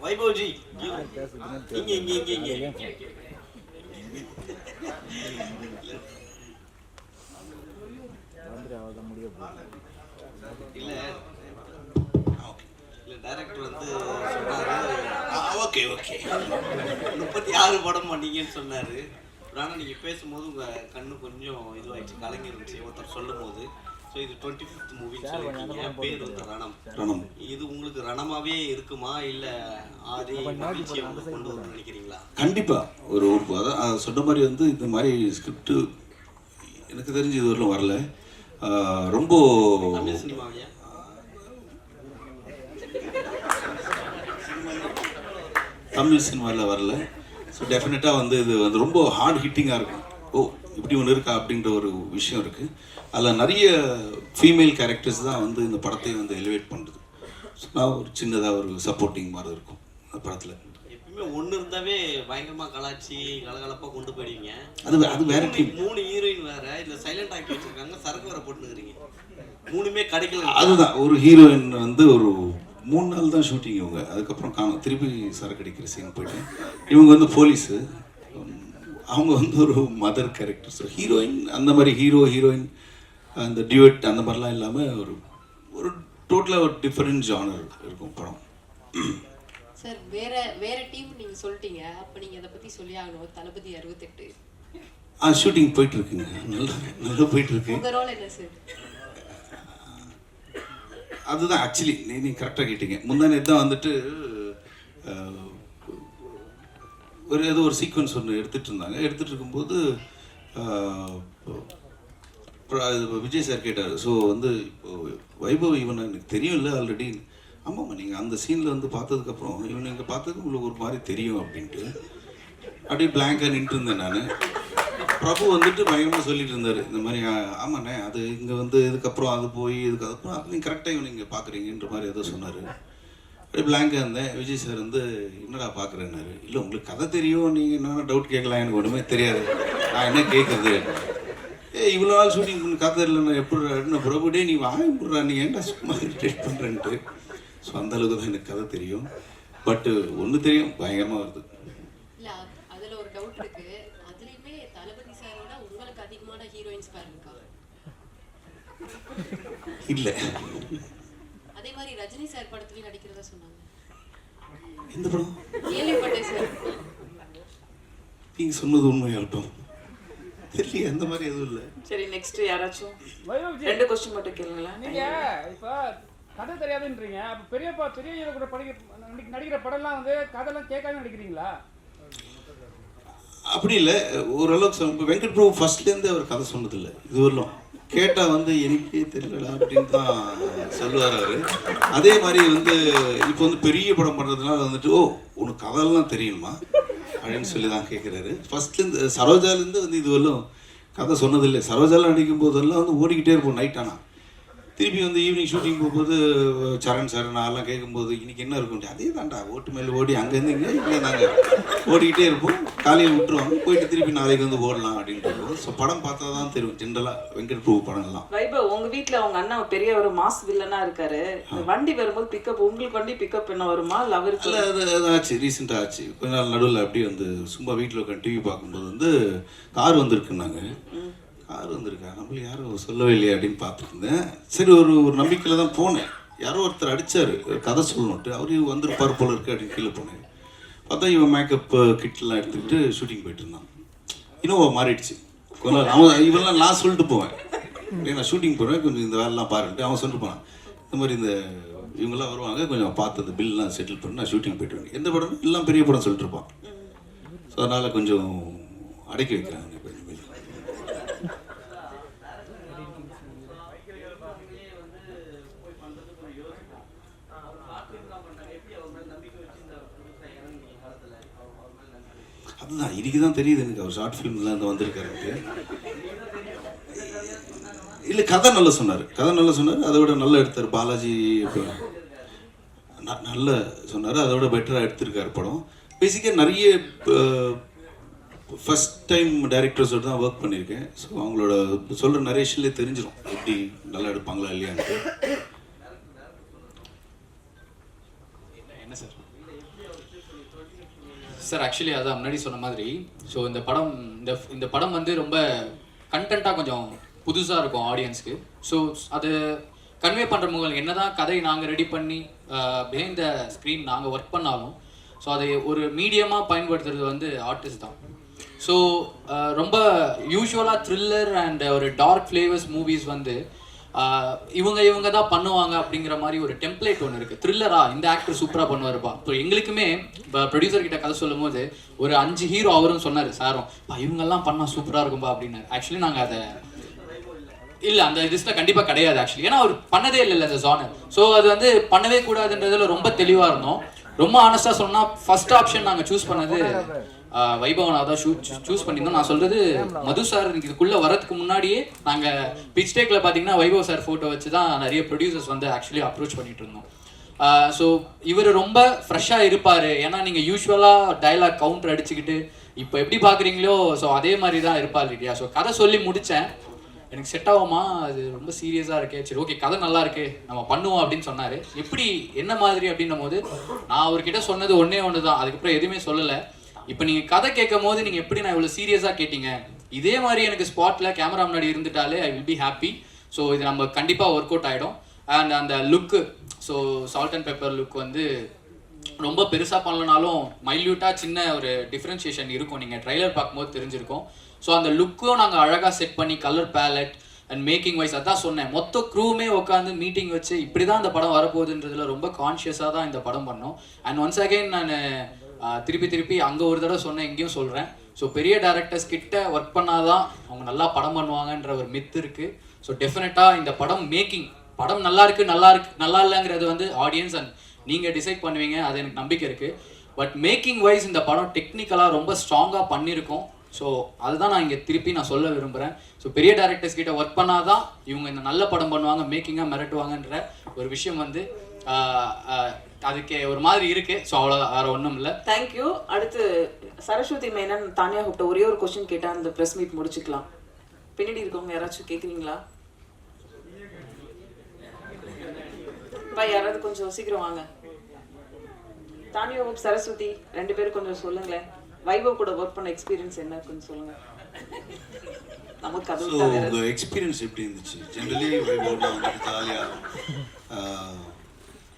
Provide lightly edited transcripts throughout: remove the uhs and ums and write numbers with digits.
வைபவ்ஜி இங்க இங்க இங்க இங்க இல்ல டைரக்டர் வந்து சொன்னாரு ஓகே ஓகே 36 படம் பண்ணீங்கன்னு சொன்னாரு. ஆனால் நீங்கள் பேசும்போது உங்கள் கண்ணு கொஞ்சம் இதுவாகிடுச்சு, கலங்கிருந்துச்சு ஒருத்தர் சொல்லும் போது. ஸோ இது 25th மூவின்னு சொல்லியிருக்கீங்க, பேர் வந்து ரணம். இது உங்களுக்கு ரணமாகவே இருக்குமா இல்லை ஆதி மகிழ்ச்சியை வந்து கொண்டு வரணும்னு நினைக்கிறீங்களா? கண்டிப்பாக ஒரு அதான் சொன்ன மாதிரி வந்து இந்த மாதிரி ஸ்கிரிப்டு எனக்கு தெரிஞ்சு இது வரலும் வரல. ரொம்ப தமிழ் சினிமாவையா? தமிழ் சினிமாவில் வரல. ஸோ டெஃபினட்டாக வந்து இது வந்து ரொம்ப ஹார்ட் ஹிட்டிங்காக இருக்கும். ஓ இப்படி ஒன்று இருக்கா அப்படின்ற ஒரு விஷயம் இருக்குது. அதில் நிறைய ஃபீமேல் கேரக்டர்ஸ் தான் வந்து இந்த படத்தை வந்து எலிவேட் பண்ணுறது. ஸோ நான் ஒரு சின்னதாக ஒரு சப்போர்ட்டிங் மாதிரி இருக்கும் அந்த படத்தில். எப்பவுமே ஒன்று இருந்தாவே பயங்கரமாக கலாச்சி கலகலப்பாக கொண்டு போயிடுவீங்க. அது வேற டீம். 3 ஹீரோயின் வேறு இதில் சைலண்ட் ஆக்கி வச்சுருக்காங்க, சரக்கு வேறு போட்டுருக்கிறீங்க. 3மே கிடைக்கல. அதுதான் ஒரு ஹீரோயின் வந்து ஒரு 3 நாள் தான் ஷூட்டிங் இவங்க, அதுக்கப்புறம் காணும் திருப்பி சரக்கு அடிக்கிற சீன் போயிட்டு. இவங்க வந்து போலீஸு, அவங்க வந்து ஒரு மதர் கேரக்டர். ஸோ ஹீரோயின் அந்த மாதிரி ஹீரோயின் அந்த டியூட் அந்த மாதிரிலாம் இல்லாமல் ஒரு ஒரு டோட்டலாக ஒரு டிஃப்ரெண்ட் ஜானர் இருக்கும் படம். சார் வேற டீம் நீங்கள் சொல்லிட்டீங்க, அப்போ நீங்கள் அதை பற்றி சொல்லி ஆகணும். தளபதி 68 ஷூட்டிங் போயிட்டுருக்குங்க, நல்லா போயிட்டுருக்கு. உங்கள் ரோல் என்ன சார்? அதுதான் ஆக்சுவலி நீ கரெக்டாக கேட்டீங்க. முந்தானே தான் வந்துட்டு ஏதோ ஒரு சீக்வன்ஸ் ஒன்று எடுத்துகிட்டு இருந்தாங்க. எடுத்துகிட்டு இருக்கும்போது விஜய் சார் கேட்டார், ஸோ வந்து இப்போ வைபவ் இவனை எனக்கு தெரியும் இல்லை ஆல்ரெடி. ஆமாம்மா நீங்கள் அந்த சீனில் வந்து பார்த்ததுக்கப்புறம் இவனை இங்கே பார்த்ததுக்கு உங்களுக்கு ஒரு மாதிரி தெரியும் அப்படின்ட்டு அப்படியே பிளாங்காக நின்றுட்டு இருந்தேன் நான். பிரபு வந்துட்டு பயங்கரமாக சொல்லிட்டு இருந்தார் இந்த மாதிரி, ஆமாண்ணே அது இங்கே வந்து இதுக்கப்புறம் அது போய் இதுக்கப்புறம் அது நீங்கள் கரெக்டாக இவனை இங்கே பார்க்குறீங்கன்ற மாதிரி ஏதோ சொன்னார். அப்படியே பிளாங்காக இருந்தேன். விஜய் சார் வந்து என்னடா பார்க்குறேன்னாரு. இல்லை உங்களுக்கு கதை தெரியும், நீங்கள் என்னென்ன டவுட் கேட்கலாம், எனக்கு ஒன்றுமே தெரியாது, நான் என்ன கேட்குறது. இவ்வளோ நாள் ஷூட்டிங் பண்ணி கதை இல்லை, நான் எப்படி பிரபுடே நீ வாங்கிடுறா, நீ ஏன்டா சும்மா இரிட்டேட் பண்ணுறேன்ட்டு. ஸோ அந்தளவுக்கு தான் எனக்கு கதை தெரியும். பட்டு ஒன்று தெரியும், பயங்கரமாக வருது. இல்லை அதில் ஒரு டவுட் இருக்குது, அதுலேயுமே தளபதி சாரோட உங்களுக்கு அதிகமான ஹீரோயின்ஸ் பாருங்கக்கா. இல்லை அதே மாதிரி ரஜினி சார் படத்துலையும் நடிக்கிறதா சொன்னாங்க. எந்த படம்? கேள்விப்பட்டேன் சார். நீங்கள் சொன்னது உண்மையாகட்டும் தெரியல, அந்த மாதிரி எதுவும் இல்லை. சரி நெக்ஸ்ட் யாராச்சும் 2 क्वेश्चन மட்டும் கேளுங்களா. நீங்க இப்போ கதை தெரியாதுன்றீங்க, அப்போ பெரிய ஹீரோ கூட நடிக்கிற படம்லாம் வந்து கதைலாம் கேட்காம நடிக்கிறீங்களா? அப்படி இல்லை, ஓரளவுக்கு வெங்கட் பிரபு ஃபர்ஸ்ட்லேருந்து அவர் கதை சொன்னதில்லை இது வரலாம். கேட்டால் வந்து எனக்கே தெரியலடா அப்படின்னு தான் சொல்லுவார் அவர். அதே மாதிரி வந்து இப்போ வந்து பெரிய படம் பண்ணுறதுனால வந்துட்டு ஓ உனக்கு கதையெல்லாம் தெரியுமா அப்படின்னு சொல்லி தான் கேட்குறாரு. ஃபர்ஸ்ட்லேருந்து சரோஜாலேருந்து வந்து இது வரலும் கதை சொன்னதில்லை. சரோஜாலாம் நடிக்கும் போதெல்லாம் வந்து ஓடிக்கிட்டே இருப்போம் நைட். ஆனால் திருப்பி வந்து ஈவினிங் ஷூட்டிங் போகும்போது சரண் சார் நான்லாம் கேட்கும்போது இன்றைக்கி என்ன இருக்கும், அதே தான்டா ஓட்டு மேலே ஓடி அங்கேருந்து இங்கே இல்லை நாங்கள் ஓடிக்கிட்டே இருப்போம். காலையில் விட்டுருவாங்க, போயிட்டு திருப்பி நாளைக்கு வந்து ஓடலாம் அப்படின்ட்டு. ஸோ படம் பார்த்தா தான் தெரியும் ஜென்ரலாக வெங்கட் பிரபு படம்லாம். வைபவ் உங்கள் வீட்டில் அவங்க அண்ணா பெரிய ஒரு மாஸ் வில்லனாக இருக்காரு, வண்டி வரும்போது பிக்கப் உங்களுக்கு வண்டி பிக்கப் என்ன வருமா இல்லை அவருக்கு? இல்லை அது ஆச்சு, ரீசெண்டாக ஆச்சு. கொஞ்ச நாள் நடுவில் அப்படியே வந்து சும்மா வீட்டில் உட்காந்து டிவி பார்க்கும்போது வந்து கார் வந்திருக்குன்னாங்க. கார் வந்திருக்கா, நம்மளுக்கு யாரும் சொல்லவே இல்லையா அப்படின்னு பார்த்துட்டு இருந்தேன். சரி ஒரு நம்பிக்கையில் தான் போனேன். யாரோ ஒருத்தர் அடித்தார் கதை சொல்லணுன்ட்டு, அவரு வந்திருப்பார் போல இருக்கு அப்படின்னு கீழே போனேன். பார்த்தா இவன் மேக்கப் கிட்லாம் எடுத்துக்கிட்டு ஷூட்டிங் போயிட்டு இருந்தான். இன்னும் மாறிடுச்சு கொஞ்ச நாள். இவெல்லாம் நான் சொல்லிட்டு போவேன், நான் ஷூட்டிங் போகிறேன் கொஞ்சம் இந்த வேலைலாம் பாருன்ட்டு. அவன் சொல்லிட்டு போனான் இந்த மாதிரி இந்த இவங்கெல்லாம் வருவாங்க கொஞ்சம் பார்த்து அந்த பில்லாம் செட்டில் பண்ணி நான் ஷூட்டிங் போயிட்டு வரேன். எந்த படம் எல்லாம் பெரிய படம் சொல்லிட்டு இருப்பான். ஸோ அதனால் கொஞ்சம் அடக்கி வைக்கிறாங்க. அதுதான் இன்னைக்கு தான் தெரியுது எனக்கு அவர் ஷார்ட் ஃபிலிம்லாம் இருந்து வந்திருக்காருன்ட்டு. இல்லை கதை நல்லா சொன்னார், அதை விட நல்லா எடுத்தார். பாலாஜி நல்ல சொன்னார், அதை விட பெட்டராக எடுத்திருக்காரு படம். பேசிக்காக நிறைய ஃபஸ்ட் டைம் டைரக்டர்ஸோடு தான் ஒர்க் பண்ணியிருக்கேன். ஸோ அவங்களோட சொல்கிற நரேஷன்லேயே தெரிஞ்சிடும் எப்படி நல்லா எடுப்பாங்களா இல்லையான்ட்டு. என்ன சார் சார் ஆக்சுவலி அதான் முன்னாடி சொன்ன மாதிரி ஸோ இந்த படம் வந்து ரொம்ப கண்டென்ட்டாக கொஞ்சம் புதுசாக இருக்கும் ஆடியன்ஸ்க்கு. ஸோ அது கன்வே பண்ணுற மூலம் என்னதான் கதை நாங்கள் ரெடி பண்ணி பிஹைண்ட் த ஸ்க்ரீன் நாங்கள் ஒர்க் பண்ணாலும் ஸோ அதை ஒரு மீடியமாக பயன்படுத்துறது வந்து ஆர்டிஸ்ட் தான். ஸோ ரொம்ப யூஸ்வலாக த்ரில்லர் அண்ட் ஒரு டார்க் ஃப்ளேவர்ஸ் மூவிஸ் வந்து இவங்க தான் பண்ணுவாங்க அப்படிங்கிற மாதிரி ஒரு டெம்ப்ளேட் ஒன்று இருக்குது. த்ரில்லரா இந்த ஆக்டர் சூப்பராக பண்ணுவாருப்பா. இப்போ எங்களுக்குமே இப்போ ப்ரொடியூசர் கிட்ட கதை சொல்லும் போது ஒரு 5 ஹீரோ அவரும் சொன்னார் சாரும் இவங்கெல்லாம் பண்ணால் சூப்பராக இருக்கும்பா அப்படின்னாரு. ஆக்சுவலி நாங்கள் அதை இல்லை அந்த லிஸ்ட்டில் கண்டிப்பாக கிடையாது ஆக்சுவலி, ஏன்னா அவர் பண்ணதே இல்லை அந்த ஜானர். ஸோ அது வந்து பண்ணவே கூடாதுன்றதுல ரொம்ப தெளிவாக இருந்தோம். ரொம்ப ஆனஸ்டாக சொன்னால் ஃபர்ஸ்ட் ஆப்ஷன் நாங்கள் சூஸ் பண்ணது வைபவனா தான் சூஸ் பண்ணியிருந்தோம். நான் சொல்றது மது சார் இதுக்குள்ளே வரதுக்கு முன்னாடியே நாங்கள் பிச் டேக்கில் பார்த்தீங்கன்னா வைபவ் சார் ஃபோட்டோ வச்சு தான் நிறைய ப்ரொடியூசர்ஸ் வந்து ஆக்சுவலி அப்ரோச் பண்ணிட்டு இருந்தோம். ஸோ இவர் ரொம்ப ஃப்ரெஷ்ஷாக இருப்பார், ஏன்னா நீங்கள் யூஸ்வலாக டைலாக் கவுண்டர் அடிச்சுக்கிட்டு இப்போ எப்படி பார்க்குறீங்களோ ஸோ அதே மாதிரி தான் இருப்பார் இல்லையா. ஸோ கதை சொல்லி முடித்தேன், எனக்கு செட் ஆகுமா அது ரொம்ப சீரியஸாக இருக்கே, சரி ஓகே கதை நல்லா இருக்கு நம்ம பண்ணுவோம் அப்படின்னு சொன்னார். எப்படி என்ன மாதிரி அப்படின்னும் போது நான் அவர்கிட்ட சொன்னது ஒன்று தான், அதுக்கப்புறம் எதுவுமே சொல்லலை. இப்போ நீங்கள் கதை கேட்கும் போது நீங்கள் எப்படி நான் இவ்வளோ சீரியஸாக கேட்டீங்க, இதே மாதிரி எனக்கு ஸ்பாட்டில் கேமரா முன்னாடி இருந்துட்டாலே I will be happy. So இது நம்ம கண்டிப்பாக ஒர்க் அவுட் ஆகிடும். அண்ட் அந்த look so salt and pepper look வந்து ரொம்ப பெருசாக பண்ணலனாலும் மைல்யூட்டாக சின்ன ஒரு டிஃப்ரென்ஷியேஷன் இருக்கும், நீங்கள் ட்ரைலர் பார்க்கும்போது தெரிஞ்சிருக்கும். ஸோ அந்த லுக்கும் நாங்கள் அழகாக செட் பண்ணி colour palette and making wise அதான் சொன்னேன், மொத்த க்ரூவுமே உட்காந்து மீட்டிங் வச்சு இப்படி தான் இந்த படம் வரப்போகுதுன்றதுல ரொம்ப கான்ஷியஸாக தான் இந்த படம் பண்ணோம். அண்ட் ஒன்ஸ் அகெயின் நான் திருப்பி அங்கே ஒரு தடவை சொன்னேன், இங்கேயும் சொல்கிறேன். ஸோ பெரிய டேரக்டர்ஸ் கிட்ட ஒர்க் பண்ணாதான் அவங்க நல்லா படம் பண்ணுவாங்கன்ற ஒரு மித்து இருக்குது. ஸோ டெஃபினட்டாக இந்த படம் படம் நல்லா இல்லைங்கிறது வந்து ஆடியன்ஸ் அண்ட் நீங்கள் டிசைட் பண்ணுவீங்க, அது எனக்கு நம்பிக்கை இருக்குது. பட் மேக்கிங் வைஸ் இந்த படம் டெக்னிக்கலாக ரொம்ப ஸ்ட்ராங்காக பண்ணியிருக்கோம். ஸோ அதுதான் நான் இங்கே திருப்பி சொல்ல விரும்புகிறேன். ஸோ பெரிய டேரக்டர்ஸ் கிட்ட ஒர்க் பண்ணாதான் இவங்க இந்த நல்ல படம் பண்ணுவாங்க, மேக்கிங்காக மிரட்டுவாங்கன்ற ஒரு விஷயம் வந்து அதுக்கு ஒரு மாதிரி இருக்கு. ஸோ அவ்வளோ வேற ஒன்றும் இல்லை. தேங்க்யூ. அடுத்து சரஸ்வதி மேனன் தானியா கூப்பிட்ட ஒரே ஒரு கொஸ்டின் கேட்டால் அந்த ப்ரெஸ் மீட் முடிச்சுக்கலாம். பின்னாடி இருக்கவங்க யாராச்சும் கேட்குறீங்களா? யாராவது கொஞ்சம் சீக்கிரம் வாங்க. தானியா ஹோப் சரஸ்வதி 2 பேரும் கொஞ்சம் சொல்லுங்களேன், வைபவ் கூட ஒர்க் பண்ண எக்ஸ்பீரியன்ஸ் என்ன கொஞ்சம் சொல்லுங்க. நமக்கு அது உங்க எக்ஸ்பீரியன்ஸ் எப்படி இருந்துச்சு? ஜெனரலி வைபவ்னா வந்து ஜாலியா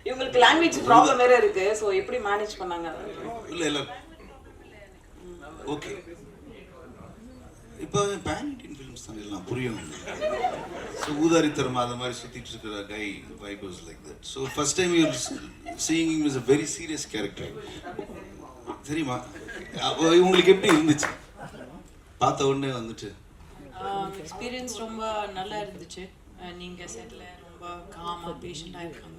இவங்களுக்கு லாங்குவேஜ் ப்ராப்ளம் வேற இருக்கு, சோ எப்படி மேனேஜ் பண்ணாங்க? இல்ல ஓகே, இப்போ பேன் இண்டியன் ஃபிலிம்ஸ் தான் எல்லாம் புரியும். ஸோ ஊதாரித்தரமா அந்த மாதிரி சுத்திட்டு இருக்கிற guy vibe was like that. So first time you seeing him is a very serious character. தெரியுமா உங்களுக்கு எப்படி இருந்துச்சு பார்த்த உடனே வந்துட்டு? எக்ஸ்பீரியன்ஸ் ரொம்ப நல்லா இருந்துச்சு. நீங்க செட்ல ரொம்ப காமா பேஷண்டா இருக்காங்க.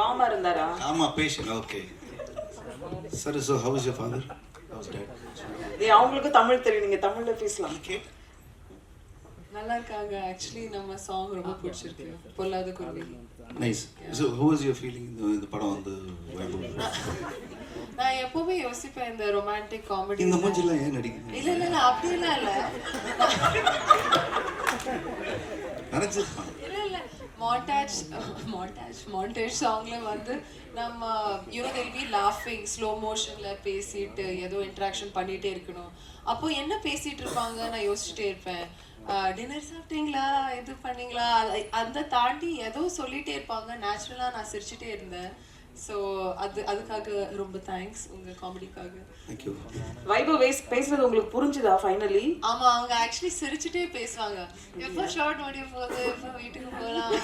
காமா இருந்தாரா? Coma patient. Okay sir. So how is your father? How is dad? அவங்களுக்கு தமிழ் தெரியும், நீங்க தமிழ்ல பேசலாம். ஓகே நல்லா இருக்காங்க. ஆக்சுவலி நம்ம சாங் ரொம்ப பிடிச்சிருக்கு, பொல்லாத குருவி. Nice. So how was your feeling இந்த படம் வந்து வைபவ்? நான் எப்பவுமே யோசிப்பேன் இந்த ரொமான்டிக் காமெடி இந்த மூஞ்சிலாம் ஏன் நடிக்கிறீங்க? இல்ல அப்படியெல்லாம் இல்ல நினைச்சிருப்பாங்க. இல்ல மாண்டேஜ் சாங்ல வந்து நம்ம there'll be laughing ஸ்லோ மோஷன்ல பேசிட்டு ஏதோ இன்டராக்ஷன் பண்ணிட்டே இருக்கணும். அப்போ என்ன பேசிட்டு இருப்பாங்க நான் யோசிச்சுட்டே இருப்பேன். டின்னர் சாப்பிட்டீங்களா, இது பண்ணீங்களா, அந்த தாண்டி ஏதோ சொல்லிட்டே இருப்பாங்க. நேச்சுரலா நான் சிரிச்சுட்டே இருந்தேன். ஸோ அதுக்காக ரொம்ப தேங்க்ஸ் உங்க காமெடிக்காக. தேங்க்யூ. வைபவ் பேசுறது உங்களுக்கு புரிஞ்சுதா ஃபைனலி? ஆமா, அவங்க ஆக்சுவலி சிரிச்சுட்டே பேசுவாங்க. எப்போ ஷார்ட் முடிய போகுது, எப்போ வீட்டுக்கு போகலாம்.